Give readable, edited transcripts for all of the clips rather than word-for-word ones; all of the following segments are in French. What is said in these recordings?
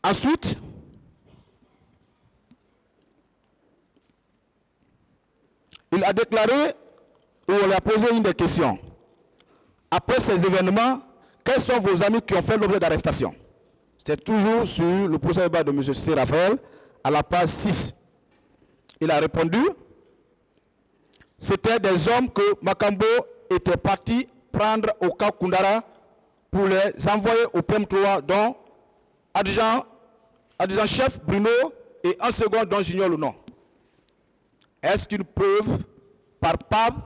Ensuite, il a déclaré, ou on lui a posé une des questions. Après ces événements, quels sont vos amis qui ont fait l'objet d'arrestation? C'est toujours sur le procès verbal de M. C. Raphaël, à la page 6. Il a répondu, c'était des hommes que Makambo était parti prendre au camp Koundara pour les envoyer au PM3, dont adjudant-chef Bruno et un second dont j'ignore le nom. Est-ce qu'une preuve palpable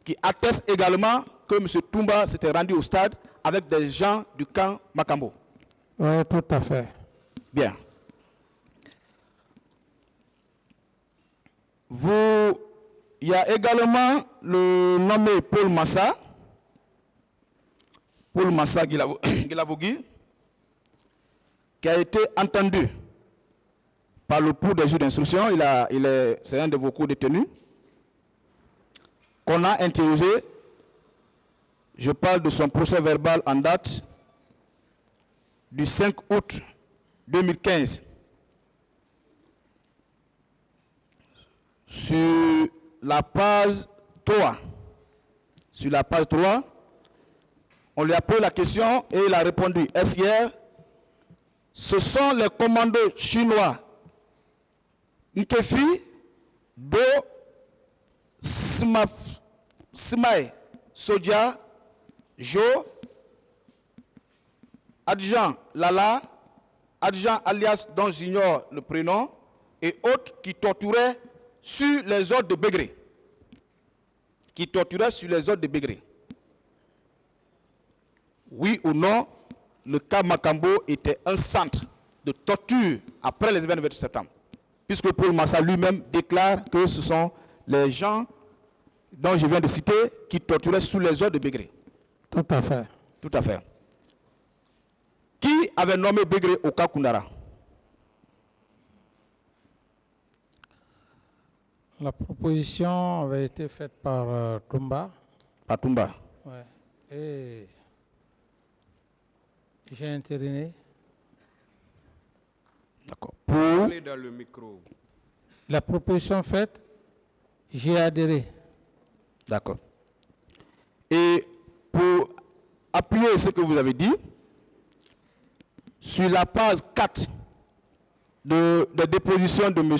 qui atteste également que M. Toumba s'était rendu au stade avec des gens du camp Makambo? Oui, tout à fait. Bien. Il y a également le nommé Paul Massa Guilavogui, qui a été entendu par le pouls des juges d'instruction. C'est un de vos co-détenus qu'on a interrogé. Je parle de son procès verbal en date du 5 août 2015. Sur la page 3, on lui a posé la question et il a répondu, SIR, ce sont les commandos chinois Nkefi, Do, Smaï, Sodia, Jo, Adjan Lala, Adjan alias dont j'ignore le prénom, et autres qui torturaient sur les ordres de Bégré. Oui ou non, le camp Makambo était un centre de torture après les événements du 28 septembre. Puisque Paul Massa lui-même déclare que ce sont les gens dont je viens de citer qui torturaient sous les ordres de Bégré. Tout à fait. Tout à fait. Qui avait nommé Bégré au camp Koundara? La proposition avait été faite par Toumba. Par Toumba. Ouais. Et j'ai intériné. D'accord. Parlez dans le micro. La proposition faite, j'ai adhéré. D'accord. Et pour appuyer ce que vous avez dit, sur la page 4 de déposition de M.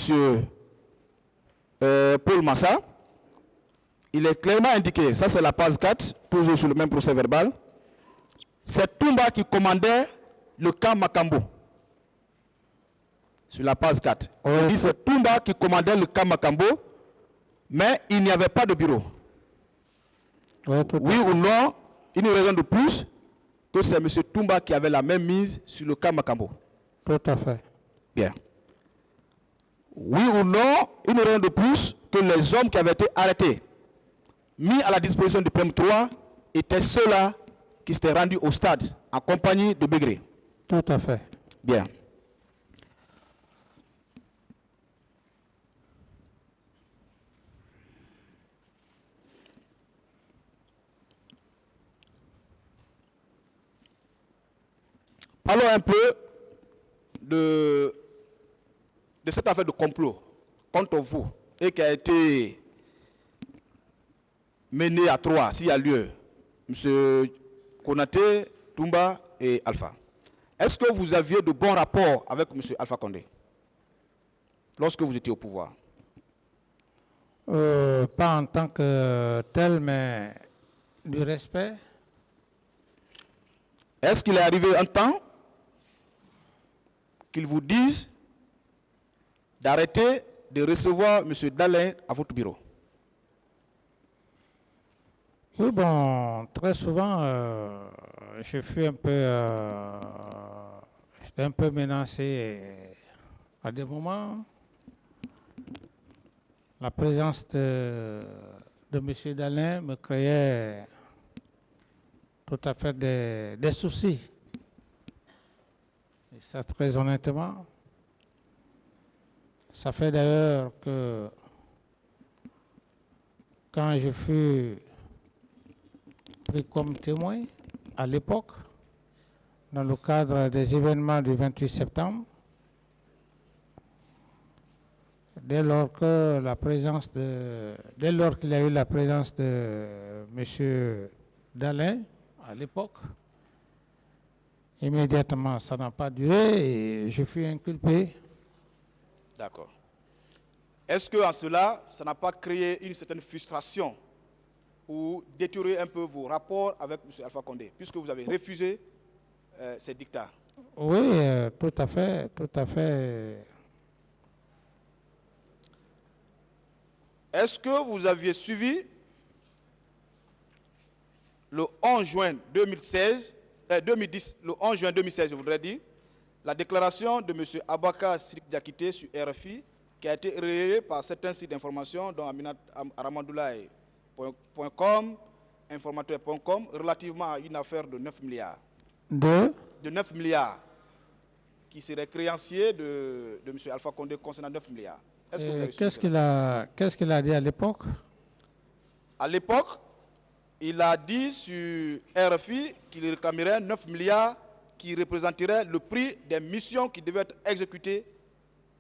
Paul Massa, il est clairement indiqué, ça c'est la page 4, toujours sur le même procès verbal, c'est Toumba qui commandait le camp Makambo. Sur la page 4. On dit c'est Toumba qui commandait le camp Makambo, mais il n'y avait pas de bureau. Oui ou non, une raison de plus que c'est M. Toumba qui avait la même mise sur le camp Makambo. Tout à fait. Bien. Oui ou non, une raison de plus que les hommes qui avaient été arrêtés, mis à la disposition du PM3, étaient ceux-là qui s'étaient rendus au stade en compagnie de Bégré. Tout à fait. Bien. Parlons un peu de cette affaire de complot contre vous et qui a été menée à Troyes, s'il y a lieu, M. Konaté, Toumba et Alpha. Est-ce que vous aviez de bons rapports avec M. Alpha Condé lorsque vous étiez au pouvoir? Pas en tant que tel, mais du respect. Est-ce qu'il est arrivé un temps qu'ils vous disent d'arrêter de recevoir M. Dalin à votre bureau? Oui, bon, très souvent, je fus un peu, j'étais un peu menacé à des moments. La présence de M. Dalin me créait tout à fait des soucis. Et ça, très honnêtement, ça fait d'ailleurs que quand je fus pris comme témoin à l'époque, dans le cadre des événements du 28 septembre, dès lors qu'il y a eu la présence de M. Dallin à l'époque, immédiatement, ça n'a pas duré et je fus inculpé. D'accord. Est-ce que en cela, ça n'a pas créé une certaine frustration ou détérioré un peu vos rapports avec M. Alpha Condé, puisque vous avez refusé ces dictats? Oui, tout à fait, tout à fait. Est-ce que vous aviez suivi le 11 juin 2010, le 11 juin 2016, je voudrais dire, la déclaration de M. Abaka Sirik Diakité sur RFI, qui a été relayée par certains sites d'information, dont Aramandoulaye.com, informateur.com, relativement à une affaire de 9 milliards. De 9 milliards, qui serait créancier de M. Alpha Condé concernant 9 milliards. Qu'est-ce qu'il a dit à l'époque? À l'époque, il a dit sur RFI qu'il réclamerait 9 milliards qui représenteraient le prix des missions qui devaient être exécutées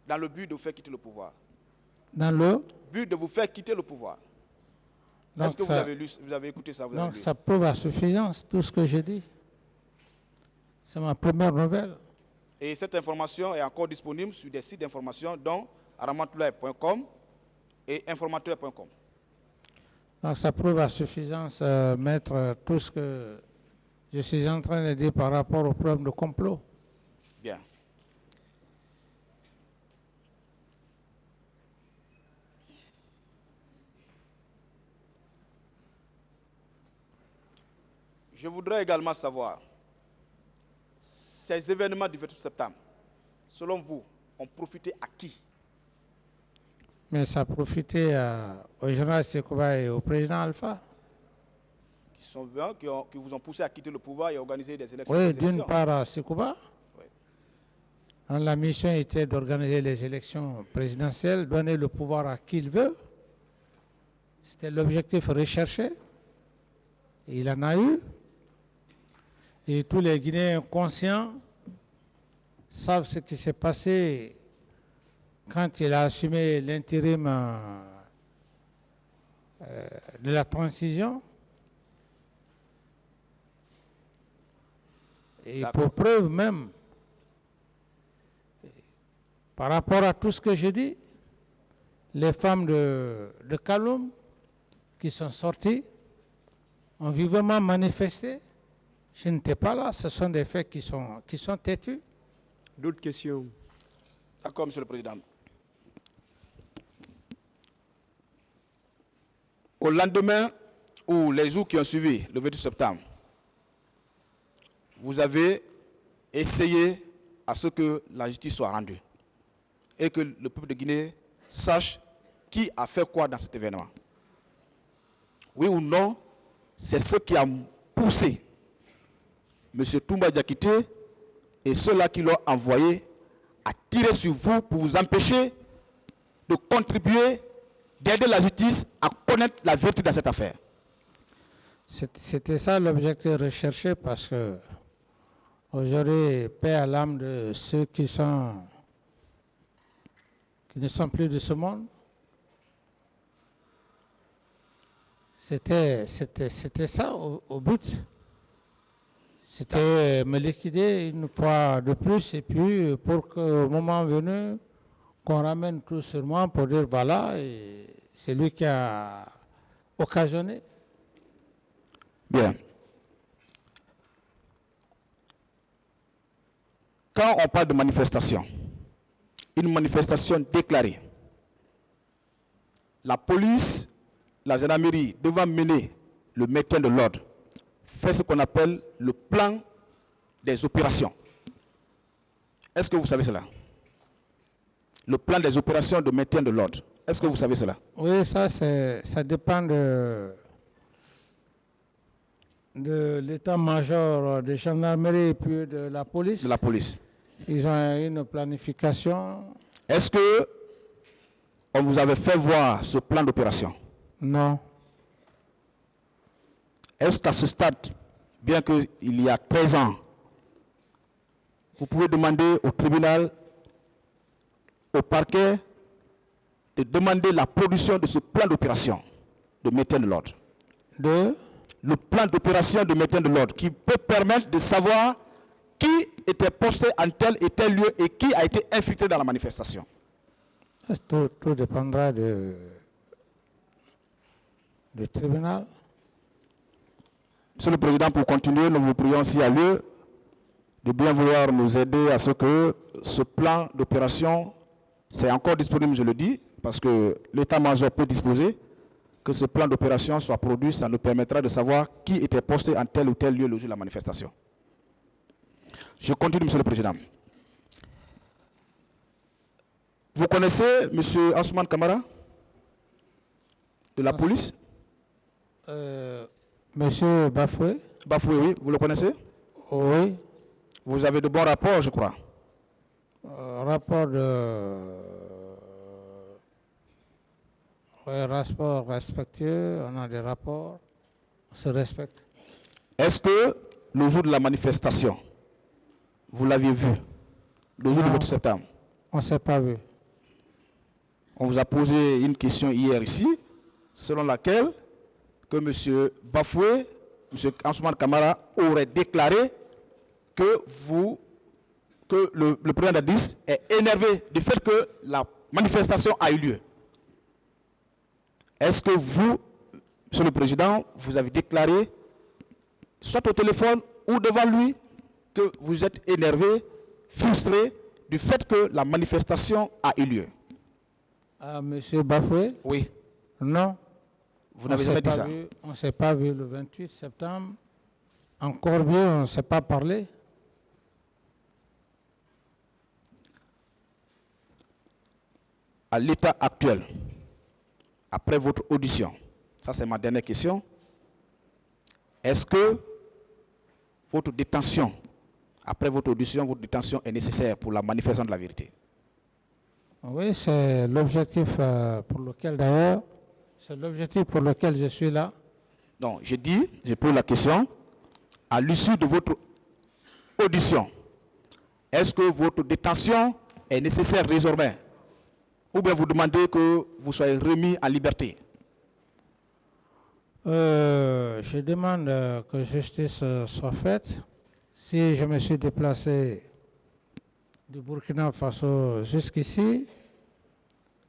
dans le but de vous faire quitter le pouvoir. Dans le but de vous faire quitter le pouvoir. Est-ce que vous avez écouté ça? Donc ça prouve à suffisance tout ce que j'ai dit. C'est ma première nouvelle. Et cette information est encore disponible sur des sites d'information dont aramandoulaye.com et informateur.com. Donc ça prouve à suffisance, maître, tout ce que je suis en train de dire par rapport au problème de complot. Bien. Je voudrais également savoir, ces événements du 28 septembre, selon vous, ont profité à qui? Mais ça a profité au général Sekouba et au président Alpha. Qui sont venus, qui vous ont poussé à quitter le pouvoir et à organiser des élections. Oui, d'une part à Sekouba. Oui. La mission était d'organiser les élections présidentielles, donner le pouvoir à qui il veut. C'était l'objectif recherché. Il en a eu. Et tous les Guinéens conscients savent ce qui s'est passé quand il a assumé l'intérim de la transition. Et pour preuve même, par rapport à tout ce que j'ai dit, les femmes de Kaloum qui sont sorties ont vivement manifesté. Je n'étais pas là, ce sont des faits qui sont têtus. D'autres questions? D'accord, Monsieur le Président. Au lendemain ou les jours qui ont suivi, le 28 septembre, vous avez essayé à ce que la justice soit rendue et que le peuple de Guinée sache qui a fait quoi dans cet événement. Oui ou non, c'est ce qui a poussé M. Toumba Diakité et ceux-là qui l'ont envoyé à tirer sur vous pour vous empêcher de contribuer, d'aider la justice à connaître la vérité dans cette affaire. C'était ça l'objectif recherché, parce que aujourd'hui, paix à l'âme de ceux qui ne sont plus de ce monde. C'était ça au but. C'était me liquider une fois de plus, et puis pour qu'au moment venu, qu'on ramène tout sur moi pour dire voilà, c'est lui qui a occasionné. Bien. Quand on parle de manifestation, une manifestation déclarée, la police, la gendarmerie devant mener le maintien de l'ordre, fait ce qu'on appelle le plan des opérations. Est-ce que vous savez cela? Le plan des opérations de maintien de l'ordre. Est-ce que vous savez cela? Oui, ça dépend de l'état-major de gendarmerie et puis de la police. De la police. Ils ont une planification. Est-ce que on vous avait fait voir ce plan d'opération? Non. Est-ce qu'à ce stade, bien qu'il y a 13 ans, vous pouvez demander au tribunal, au parquet, de demander la production de ce plan d'opération de maintien de l'ordre. Le plan d'opération de maintien de l'ordre qui peut permettre de savoir qui était posté en tel et tel lieu et qui a été infiltré dans la manifestation. Tout dépendra du tribunal. Monsieur le Président, pour continuer, nous vous prions s'il y a lieu de bien vouloir nous aider à ce que ce plan d'opération, c'est encore disponible, je le dis, parce que l'état-major peut disposer, que ce plan d'opération soit produit, ça nous permettra de savoir qui était posté en tel ou tel lieu le jour de la manifestation. Je continue, Monsieur le Président. Vous connaissez M. Ansoumane Kamara de la police? Monsieur Bafoué? Bafoué, oui. Vous le connaissez? Oui. Vous avez de bons rapports, je crois. Rapport respectueux, on a des rapports, on se respecte. Est-ce que le jour de la manifestation, vous l'aviez vu, le jour du 28 septembre? On ne s'est pas vu. On vous a posé une question hier ici, selon laquelle que M. Bafoué, M. Ansoumane Kamara aurait déclaré que le président d'Addis est énervé du fait que la manifestation a eu lieu. Est-ce que vous, Monsieur le Président, vous avez déclaré, soit au téléphone ou devant lui, que vous êtes énervé, frustré du fait que la manifestation a eu lieu? Monsieur Bafoué? Oui. Non. Vous n'avez jamais dit ça? On ne s'est pas vu le 28 septembre. Encore mieux, on ne s'est pas parlé. À l'état actuel, après votre audition, ça c'est ma dernière question, est-ce que votre détention, après votre audition, votre détention est nécessaire pour la manifestation de la vérité? Oui, c'est l'objectif pour lequel d'ailleurs, c'est l'objectif pour lequel je suis là. Non, je pose la question, à l'issue de votre audition, est-ce que votre détention est nécessaire désormais? Ou bien vous demandez que vous soyez remis en liberté? Je demande que justice soit faite. Si je me suis déplacé du Burkina Faso jusqu'ici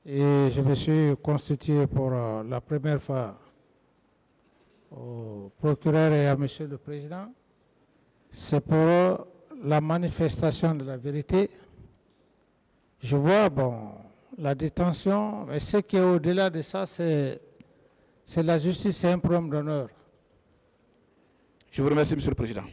et je me suis constitué pour la première fois au procureur et à Monsieur le Président, c'est pour la manifestation de la vérité. Je vois, la détention, mais ce qui est au-delà de ça, c'est la justice, c'est un problème d'honneur. Je vous remercie, Monsieur le Président.